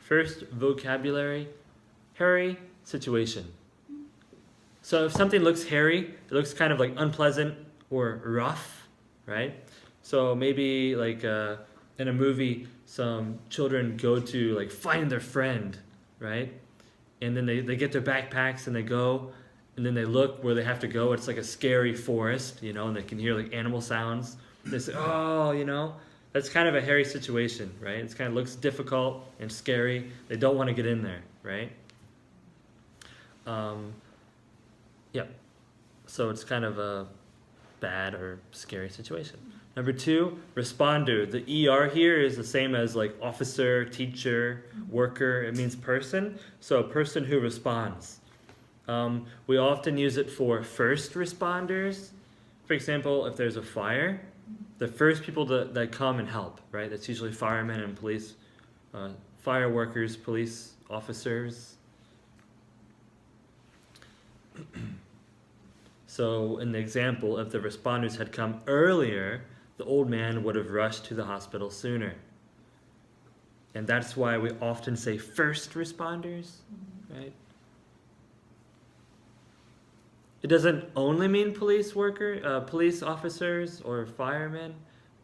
First vocabulary, hairy situation. So if something looks hairy, it looks kind of like unpleasant or rough, right? So maybe like in a movie, some children go to like find their friend, right? And then they get their backpacks and they go, and then they look where they have to go. It's like a scary forest, and they can hear like animal sounds. They say, oh, that's kind of a hairy situation, right? It kind of looks difficult and scary. They don't want to get in there, right? Yeah. So it's kind of a bad or scary situation. Number 2, responder. The ER here is the same as like officer, teacher, worker. It means person. So a person who responds. We often use it for first responders. For example, if there's a fire, the first people that come and help, right? That's usually firemen and police, fire workers, police officers. So in the example, if the responders had come earlier, the old man would have rushed to the hospital sooner. And that's why we often say first responders, right? It doesn't only mean police officers or firemen,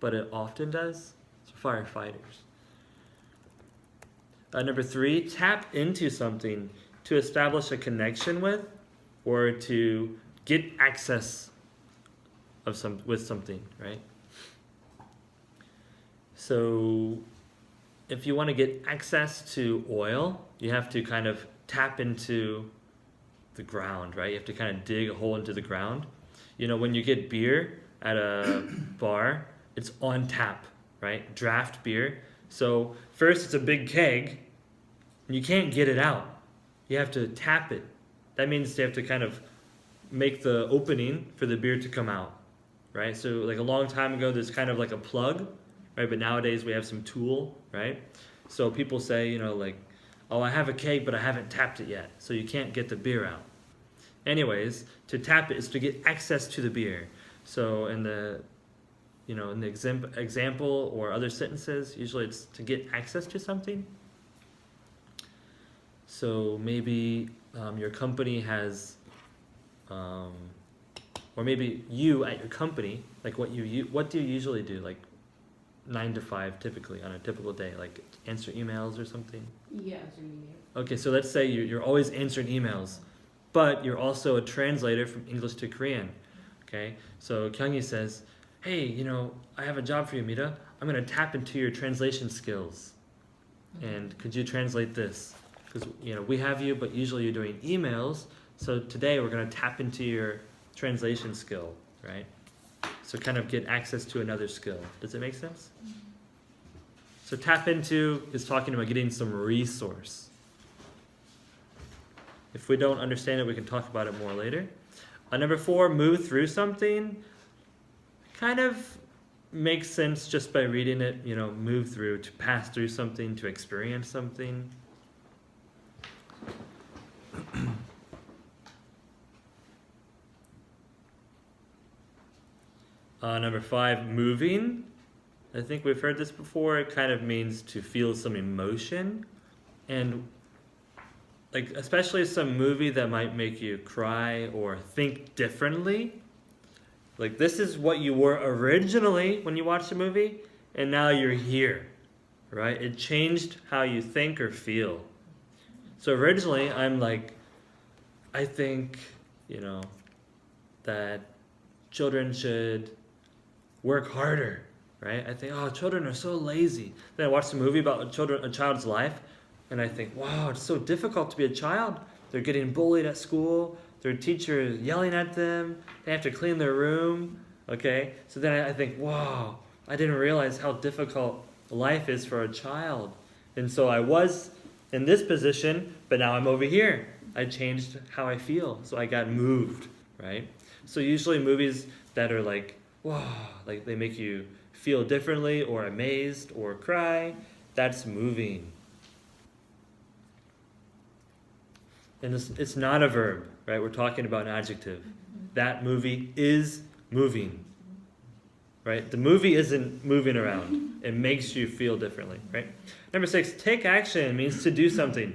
but it often does. So firefighters. Number 3, tap into something to establish a connection with or to get access with something, right? So if you want to get access to oil, you have to kind of tap into the ground, right? You have to kind of dig a hole into the ground. When you get beer at a bar, it's on tap, right? Draft beer. So first it's a big keg, and you can't get it out. You have to tap it. That means you have to kind of make the opening for the beer to come out, right? So like a long time ago, there's kind of like a plug, right? But nowadays we have some tool, right? So people say, like, oh, I have a keg, but I haven't tapped it yet. So you can't get the beer out. Anyways, to tap it is to get access to the beer. So in the example or other sentences, usually it's to get access to something. So maybe your company has, or maybe you at your company, like what do you usually do? Like 9 to 5 typically on a typical day, like answer emails or something? Yeah, answer emails. Okay, so let's say you're always answering emails, but you're also a translator from English to Korean. Okay, so Kyungyi says, hey, I have a job for you, Mita. I'm going to tap into your translation skills. And could you translate this? Because, we have you, but usually you're doing emails. So today we're going to tap into your translation skill, right? So kind of get access to another skill. Does it make sense? So tap into is talking about getting some resource. If we don't understand it, we can talk about it more later. Number 4, move through something. Kind of makes sense just by reading it, move through, to pass through something, to experience something. Number 5, moving. I think we've heard this before. It kind of means to feel some emotion. And like especially some movie that might make you cry or think differently. Like this is what you were originally when you watched the movie, and now you're here, right? It changed how you think or feel. So originally I think, that children should work harder, right? I think, children are so lazy. Then I watched a movie about a child's life, and I think, wow, it's so difficult to be a child. They're getting bullied at school. Their teacher is yelling at them. They have to clean their room, okay? So then I think, wow, I didn't realize how difficult life is for a child. And so I was in this position, but now I'm over here. I changed how I feel, so I got moved, right? So usually movies that are like, wow, like they make you feel differently or amazed or cry, that's moving. And it's not a verb, right? We're talking about an adjective. That movie is moving. right? The movie isn't moving around. It makes you feel differently, right? Number 6, take action means to do something.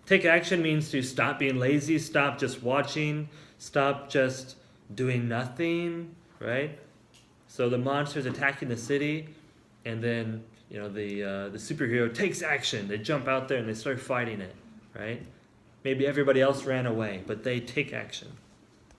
Take action means to stop being lazy, stop just watching, stop just doing nothing, right? So the monster's attacking the city, and then the superhero takes action. They jump out there and they start fighting it, right? Maybe everybody else ran away, but they take action.